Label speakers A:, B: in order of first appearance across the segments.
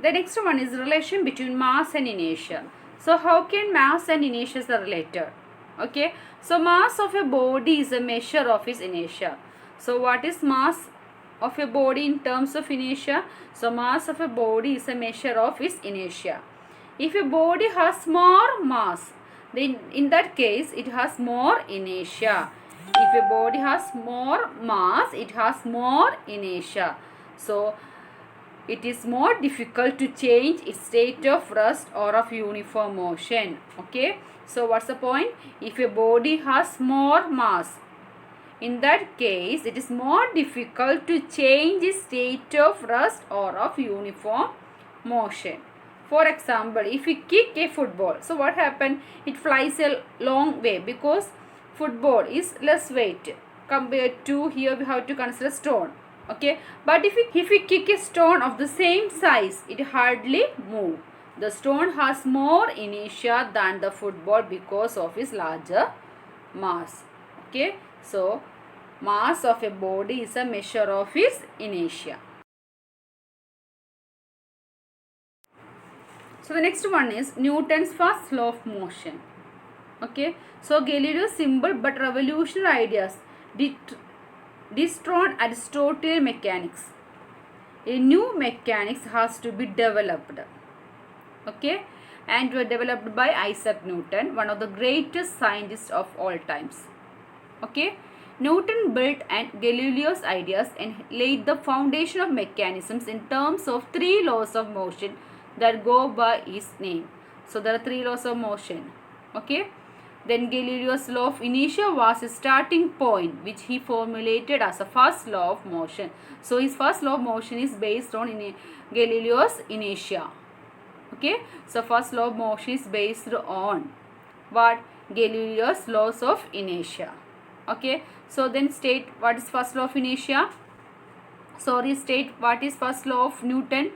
A: the next one is relation between mass and inertia. So how can mass and inertia are related? Okay, so mass of a body is a measure of its inertia. So what is mass of a body in terms of inertia? So mass of a body is a measure of its inertia. If a body has more mass, then in that case it has more inertia. If a body has more mass, it has more inertia. So it is more difficult to change its state of rest or of uniform motion. Okay, so what's the point? If a body has more mass, in that case it is more difficult to change its state of rest or of uniform motion. For example, if we kick a football, so what happened? It flies a long way because football is less weight compared to, here we have to consider stone. Okay, but if we kick a stone of the same size, it hardly move. The stone has more inertia than the football because of its larger mass. Okay, so mass of a body is a measure of its inertia. So the next one is Newton's first law of motion. Okay, so Galileo's simple but revolutionary ideas dethroned Aristotelian mechanics. A new mechanics has to be developed. Okay, and were developed by Isaac Newton, one of the greatest scientists of all times. Okay, Newton built and Galileo's ideas and laid the foundation of mechanisms in terms of 3 laws of motion that go by his name. So there are 3 laws of motion. Okay, then Galileo's law of inertia was his starting point, which he formulated as a first law of motion. So his first law of motion is based on Galileo's inertia. Okay, so first law of motion is based on what? Galileo's laws of inertia. Okay, so then state what is first law of inertia. State what is first law of Newton.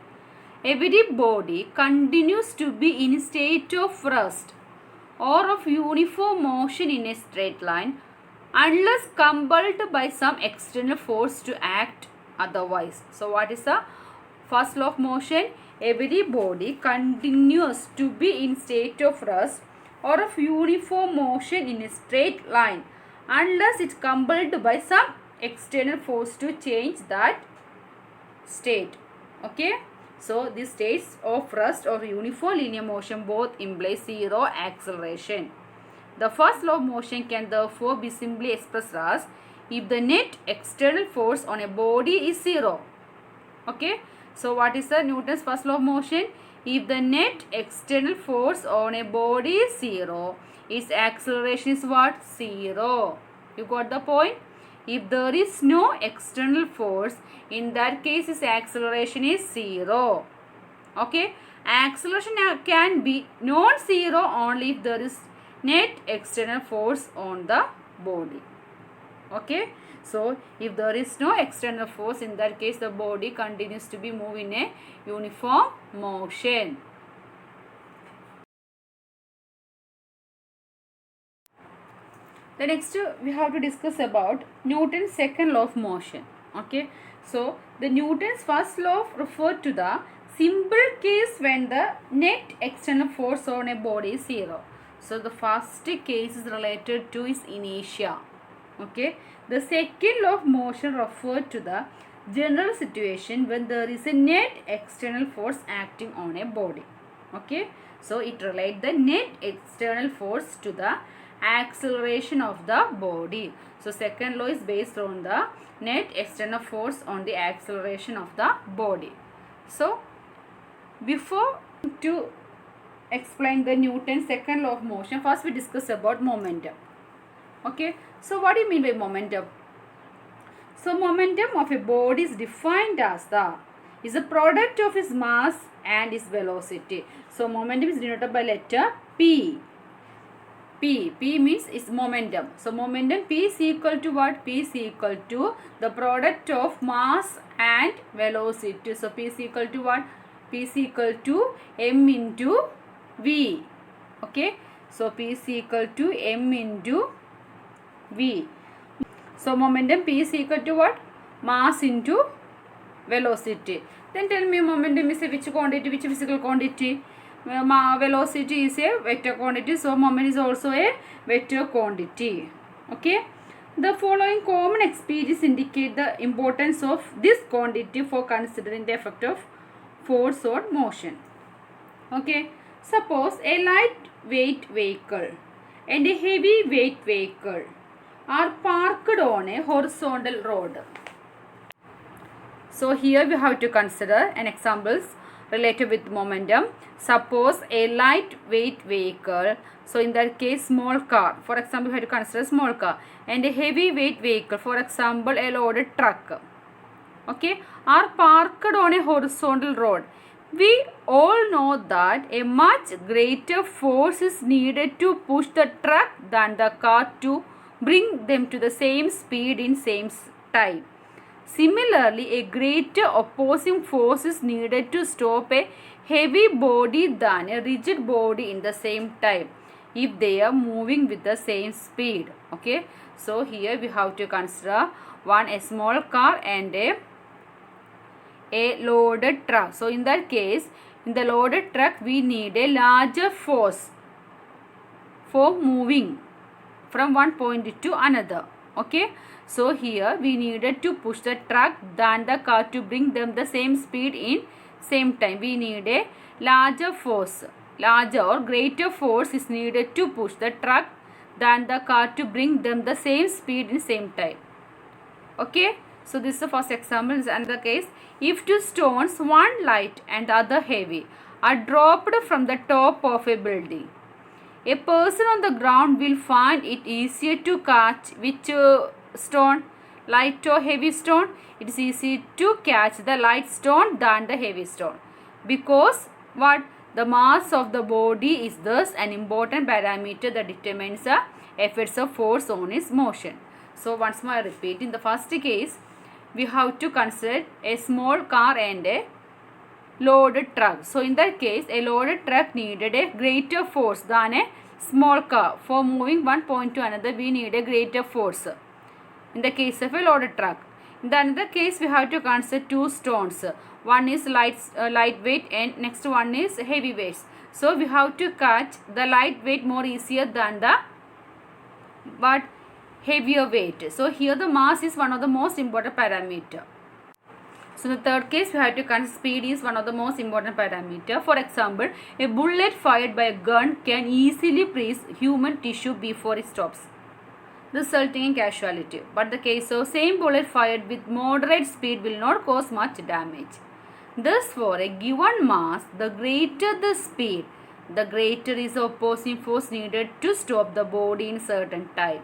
A: Every body continues to be in a state of rest or of uniform motion in a straight line unless compelled by some external force to act otherwise. So what is the first law of motion? Every body continues to be in state of rest or of uniform motion in a straight line unless it's compelled by some external force to change that state. Okay, so these states of rest or uniform linear motion both imply zero acceleration. The first law of motion can therefore be simply expressed as if the net external force on a body is zero. Okay, so what is the Newton's first law of motion? If the net external force on a body is zero, its acceleration is what? Zero. You got the point? If there is no external force, in that case its acceleration is zero. Okay, acceleration can be non-zero only if there is net external force on the body. Okay, so if there is no external force, in that case the body continues to be moving in a uniform motion. The next we have to discuss about Newton's second law of motion. Okay, so the Newton's first law referred to the simple case when the net external force on a body is zero. So the first case is related to its inertia. Okay, the second law of motion referred to the general situation when there is a net external force acting on a body. Okay, so it relates the net external force to the acceleration of the body. So second law is based on the net external force on the acceleration of the body. So before to explain the Newton's second law of motion, first we discuss about momentum. Okay, so what do you mean by momentum? So momentum of a body is defined as is a product of its mass and its velocity. So momentum is denoted by letter P. P means its momentum. So momentum P is equal to what? P is equal to the product of mass and velocity. So P is equal to what? P is equal to M into V. Okay, so P is equal to M into V. So momentum P is equal to what? Mass into velocity. Then tell me momentum is a which quantity, which physical quantity? Velocity is a vector quantity, so moment is also a vector quantity. Okay. The following common experiences indicate the importance of this quantity for considering the effect of force on motion. Okay. Suppose a lightweight vehicle and a heavyweight vehicle are parked on a horizontal road. So here we have to consider an examples related with momentum. Suppose a lightweight vehicle, so in that case small car, for example we have to consider small car, and a heavyweight vehicle, for example a loaded truck, okay, are parked on a horizontal road. We all know that a much greater force is needed to push the truck than the car to bring them to the same speed in same time. Similarly, a greater opposing force is needed to stop a heavy body than a rigid body in the same time if they are moving with the same speed. Okay, so here we have to consider a small car and a loaded truck. So in that case, in the loaded truck we need a larger force for moving from one point to another. Okay, so here we needed to push the truck than the car to bring them the same speed in same time. We need a larger force, larger or greater force is needed to push the truck than the car to bring them the same speed in same time. Okay, so this is the first example. In another case, if two stones, one light and the other heavy, are dropped from the top of a building, a person on the ground will find it easier to catch which stone, light or heavy stone. It is easy to catch the light stone than the heavy stone, because what? The mass of the body is thus an important parameter that determines the effects of force on its motion. So once more I repeat, in the first case we have to consider a small car and a loaded truck. So in that case a loaded truck needed a greater force than a small car. For moving one point to another we need a greater force in the case of a loaded truck. In the another case we have to consider two stones. One is lightweight and next one is heavyweight. So we have to catch the lightweight more easier than the heavier weight. So here the mass is one of the most important parameter. So in the third case we have to consider speed is one of the most important parameter. For example, a bullet fired by a gun can easily pierce human tissue before it stops, resulting in casualty. But the case of same bullet fired with moderate speed will not cause much damage. Thus, for a given mass, the greater the speed, the greater is the opposing force needed to stop the body in certain time.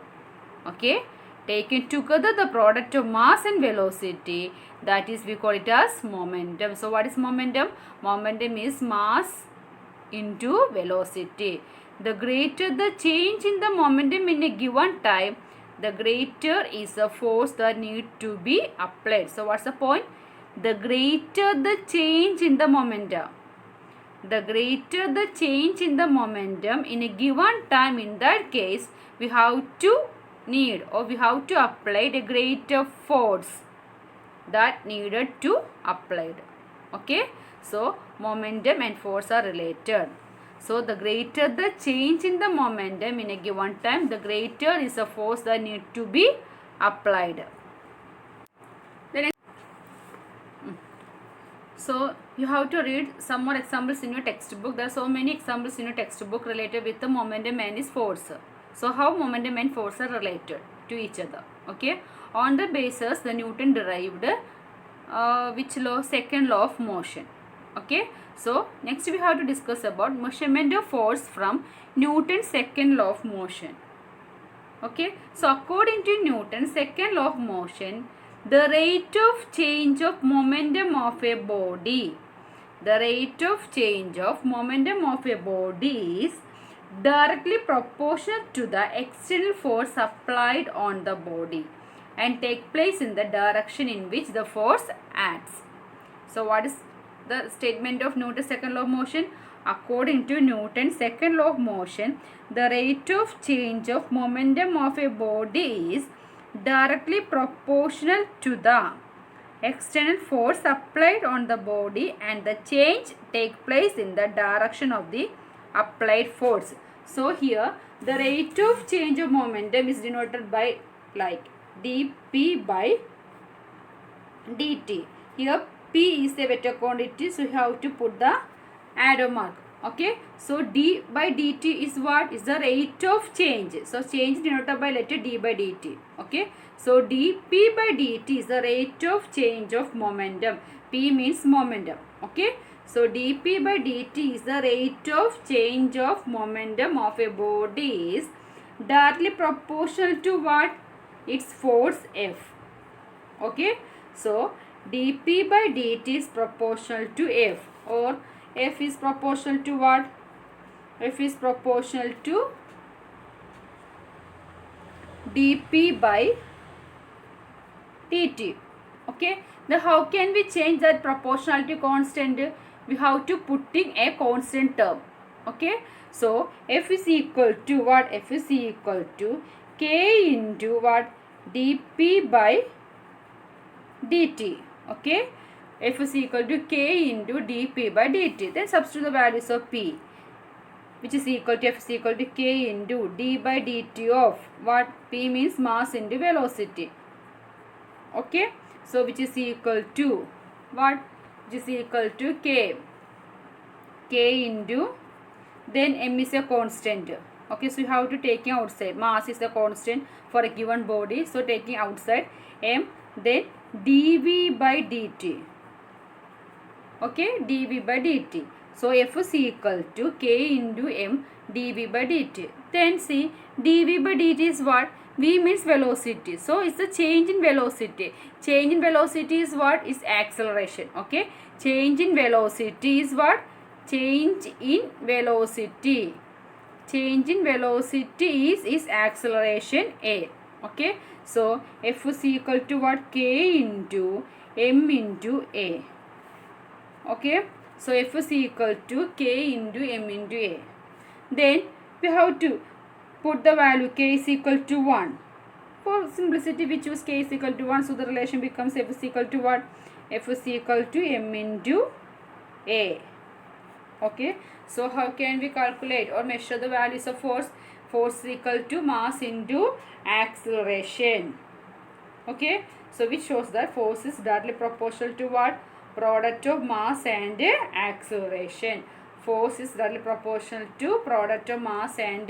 A: Okay, taken together the product of mass and velocity, that is we call it as momentum. So what is momentum? Momentum is mass into velocity. The greater the change in the momentum in a given time, the greater is the force that need to be applied. So what's the point? The greater the change in the momentum, the greater the change in the momentum in a given time, in that case we have to need or we have to apply a greater force that needed to applied. Okay, so momentum and force are related. So the greater the change in the momentum in a given time, the greater is the force that need to be applied. So you have to read some more examples in your textbook. There are so many examples in your textbook related with the momentum and its force. So how momentum and force are related to each other. Okay. On the basis the Newton derived which law? Second law of motion. Okay. So next we have to discuss about measurement of force from Newton's second law of motion. Okay. So according to Newton's second law of motion, the rate of change of momentum of a body, the rate of change of momentum of a body is directly proportional to the external force applied on the body and take place in the direction in which the force acts. So what is the statement of Newton's second law of motion? According to Newton's second law of motion, the rate of change of momentum of a body is directly proportional to the external force applied on the body and the change take place in the direction of the applied force. So here the rate of change of momentum is denoted by like dp by dt. Here p is a vector quantity, so you have to put the arrow mark. Okay, so d by dt is what? Is the rate of change. So change denoted by letter d by dt. Okay, so dp by dt is the rate of change of momentum. P means momentum. Okay, so dp by dt is the rate of change of momentum of a body is directly proportional to what? Its force F. Okay, so dp by dt is proportional to F, or F is proportional to what? F is proportional to dp by dt. Okay, now how can we change that proportionality constant? We have to put in a constant term. Okay, so F is equal to what? F is equal to k into what? dp by dt. Okay, F is equal to k into dp by dt. Then substitute the values of p, which is equal to F is equal to k into d by dt of what? P means mass into velocity. Okay, so which is equal to what? Which is equal to k into, then m is a constant. Okay, so you have to taking outside. Mass is a constant for a given body, so taking outside m, then dv by dt. Okay, dv by dt. So F is equal to k into m dv by dt. Then see, dv by dt is what? V means velocity. So it's the change in velocity. Change in velocity is what? Is acceleration. Okay, change in velocity is what? Change in velocity. Change in velocity is acceleration A. Okay, so F is equal to what? K into m into A. Okay, so F is equal to k into m into A. Then we have to put the value k is equal to 1. For simplicity we choose k is equal to 1, so the relation becomes F is equal to what? F is equal to m into A. Okay, so how can we calculate or measure the values of force? Force is equal to mass into acceleration. Okay, so which shows that force is directly proportional to what? Product of mass and acceleration. Force is directly proportional to product of mass and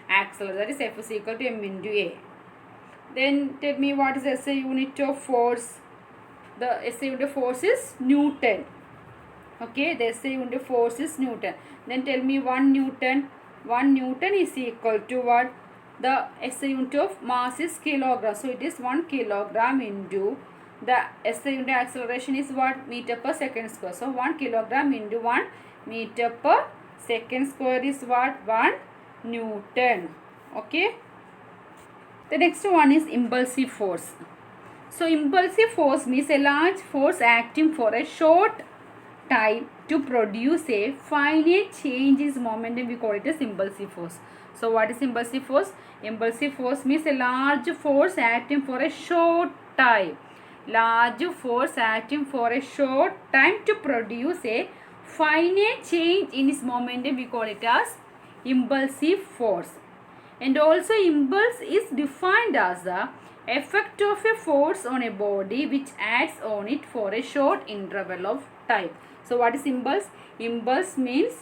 A: acceleration. That is F is equal to m into A. Then tell me, what is the SI unit of force? The SI unit of force is Newton. Okay, the SI unit of force is Newton. Then tell me 1 Newton. 1 Newton is equal to what? The SI unit of mass is kilogram. So it is 1 kilogram into the SI unit acceleration is what? Meter per second square. So 1 kilogram into 1 meter per second square is what? 1 Newton. Okay. The next one is impulsive force. So impulsive force means a large force acting for a short time to produce a finite change in momentum. We call it as impulsive force. So what is impulsive force? Impulsive force means a large force acting for a short time. Large force acting for a short time to produce a finite change in its momentum. We call it as impulsive force. And also impulse is defined as the effect of a force on a body which acts on it for a short interval of time. So what is impulse? Impulse means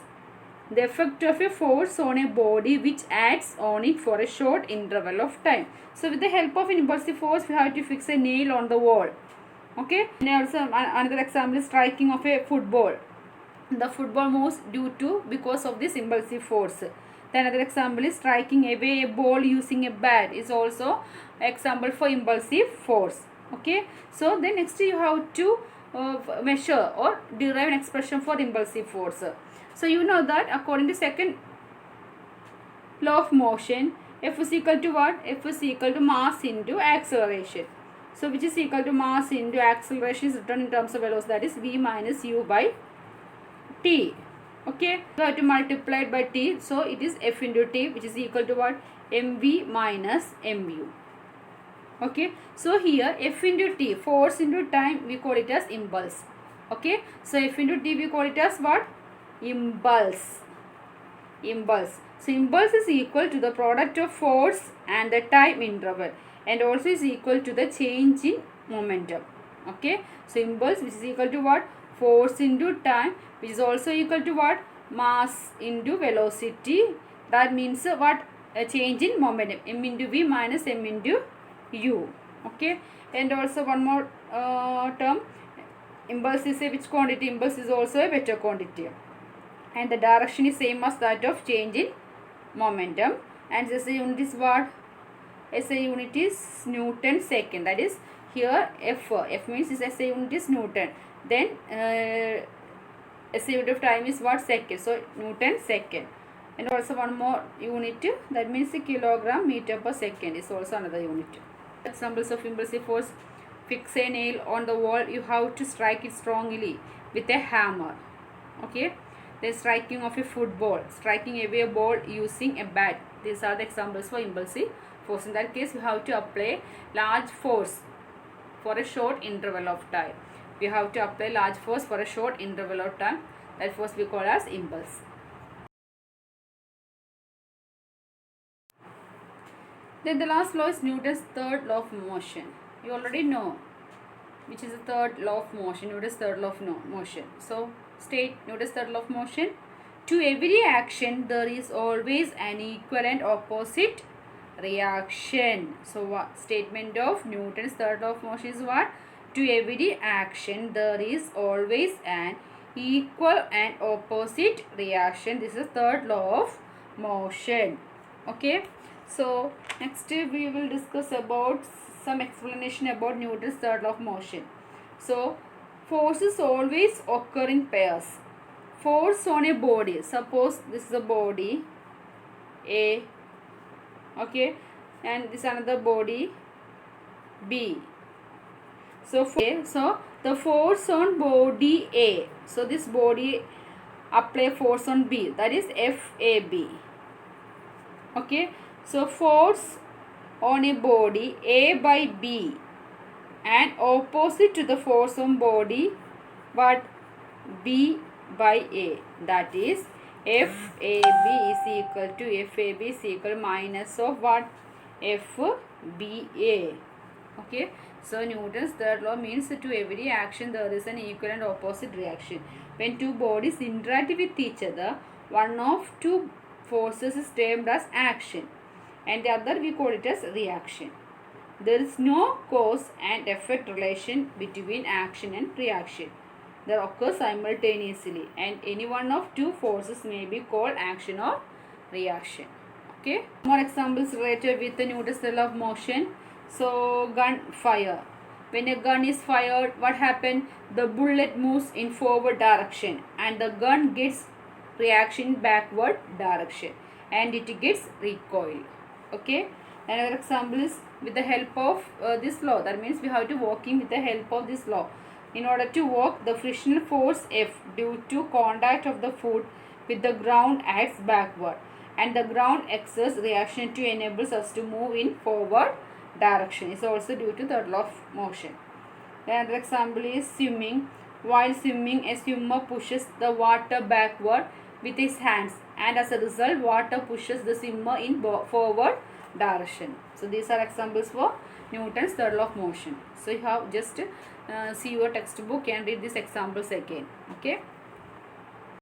A: the effect of a force on a body which acts on it for a short interval of time. So with the help of an impulsive force, we have to fix a nail on the wall. Okay. And also another example is striking of a football. The football moves because of this impulsive force. Then another example is striking away a ball using a bat is also example for impulsive force. Okay. So then next you have to measure or derive an expression for impulsive force. So you know that according to second law of motion, F is equal to what? F is equal to mass into acceleration. So which is equal to mass into acceleration is written in terms of velocity, that is v minus u by t. Okay, so I have to multiply it by t, so it is F into t, which is equal to what? mv minus mu. Okay, so here F into T, force into time, we call it as impulse. Okay, so F into T we call it as what? Impulse. Impulse. So impulse is equal to the product of force and the time interval, and also is equal to the change in momentum. Okay, so impulse, which is equal to what? Force into time, which is also equal to what? Mass into velocity. That means what? A change in momentum. M into V minus M into U. Okay, and also one more term. Impulse is a which quantity? Impulse is also a vector quantity, and the direction is same as that of change in momentum. And the SI unit is what? SI unit is Newton second. That is here F means this SI unit is Newton. Then SI unit of time is what? Second. So Newton second. And also one more unit, that means the kilogram meter per second is also another unit. Examples of impulsive force: fix a nail on the wall, you have to strike it strongly with a hammer. Okay, the striking of a football, striking away a ball using a bat. These are the examples for impulsive force. In that case, we have to apply large force for a short interval of time. We have to apply large force for a short interval of time. That force we call as impulse. Then the last law is Newton's third law of motion. You already know which is the third law of motion, Newton's third law of motion. So state Newton's third law of motion. To every action there is always an equal and opposite reaction. So what statement of Newton's third law of motion is what? To every action there is always an equal and opposite reaction. This is third law of motion. Okay, so next we will discuss about some explanation about Newton's third law of motion. So forces always occur in pairs. Force on a body, suppose this is a body A, okay, and this another body B. So the force on body A, so this body apply force on B, that is FAB. Okay, so force on a body A by B and opposite to the force on body but B by A, that is FAB is equal to FAB is equal minus of what? FBA. Okay, so Newton's third law means to every action there is an equal and opposite reaction. When two bodies interact with each other, one of two forces is termed as action and the other we call it as reaction. There is no cause and effect relation between action and reaction. They occur simultaneously and any one of two forces may be called action or reaction. Okay, more examples related with the Newton's third law of motion. So gun fire. When a gun is fired, what happens? The bullet moves in forward direction and the gun gets reaction backward direction and it gets recoil. Okay, another example is with the help of this law. That means we have to walking with the help of this law. In order to walk, the frictional force F due to contact of the foot with the ground acts backward and the ground exerts reaction to enables us to move in forward direction. Is also due to third law of motion. Another example is swimming. While swimming, a swimmer pushes the water backward with his hands and as a result water pushes the swimmer in forward direction. So these are examples for Newton's third law of motion. So you have just see your textbook and read these examples again. Okay.